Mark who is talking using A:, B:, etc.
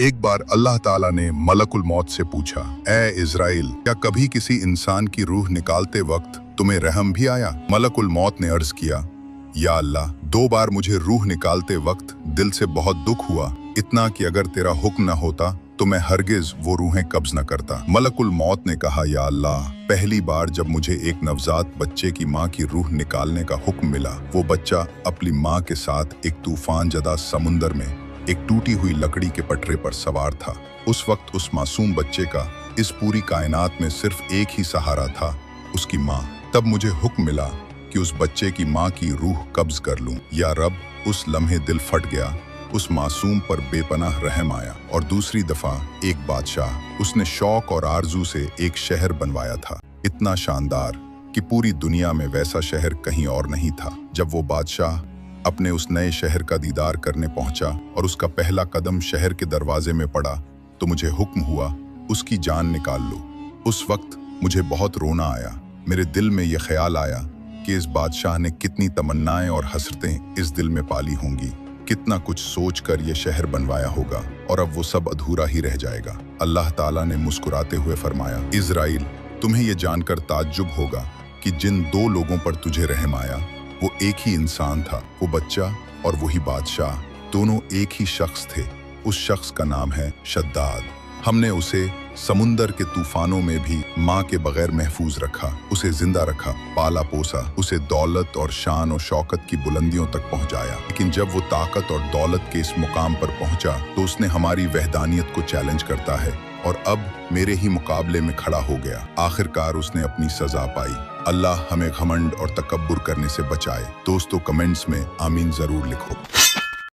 A: एक बार अल्लाह ताला ने मलकुल मौत से पूछा, ए इज़राइल, क्या कभी किसी इंसान की रूह निकालते वक्त तुम्हें रहम भी आया? मलकुल मौत ने अर्ज किया, या अल्लाह, 2 बार मुझे रूह निकालते वक्त दिल से बहुत दुख हुआ, इतना कि अगर तेरा हुक्म न होता तो मैं हरगिज वो रूहें कब्ज न करता। मलकुल मौत ने कहा, या अल्लाह, पहली बार जब मुझे एक नवजात बच्चे की माँ की रूह निकालने का हुक्म मिला, वो बच्चा अपनी माँ के साथ एक तूफान जदा समुंदर में एक टूटी हुई लकड़ी के पटरे पर सवार था। उस वक्त उस मासूम बच्चे का इस पूरी कायनात में सिर्फ एक ही सहारा था, उसकी माँ। तब मुझे हुक्म मिला कि उस बच्चे की माँ की रूह कब्ज कर लूं। या रब, उस लम्हे दिल फट गया, उस मासूम पर बेपनाह रहम आया। और दूसरी दफा एक बादशाह, उसने शौक और आरजू से एक शहर बनवाया था, इतना शानदार कि पूरी दुनिया में वैसा शहर कहीं और नहीं था। जब वो बादशाह अपने उस नए शहर का दीदार करने पहुंचा और उसका पहला कदम शहर के दरवाजे में पड़ा तो मुझे हुक्म हुआ, उसकी जान निकाल लो। उस वक्त मुझे बहुत रोना आया। मेरे दिल में ये ख्याल आया कि इस बादशाह ने कितनी तमन्नाएं और हसरतें इस दिल में पाली होंगी, कितना कुछ सोचकर ये शहर बनवाया होगा, और अब वो सब अधूरा ही रह जाएगा। अल्लाह ताला ने मुस्कुराते हुए फरमाया, इज़राइल, तुम्हें ये जानकर ताज्जुब होगा कि जिन 2 लोगों पर तुझे रहम आया वो एक ही इंसान था। वो बच्चा और वही बादशाह, दोनों एक ही शख्स थे। उस शख्स का नाम है शद्दाद। हमने उसे समुंदर के तूफानों में भी माँ के बगैर महफूज रखा, उसे जिंदा रखा, पाला पोसा, उसे दौलत और शान और शौकत की बुलंदियों तक पहुंचाया। लेकिन जब वो ताकत और दौलत के इस मुकाम पर पहुंचा तो उसने हमारी वहदानियत को चैलेंज करता है और अब मेरे ही मुकाबले में खड़ा हो गया। आखिरकार उसने अपनी सजा पाई। अल्लाह हमें घमंड और तकब्बुर करने से बचाए। दोस्तों, कमेंट्स में आमीन जरूर लिखो।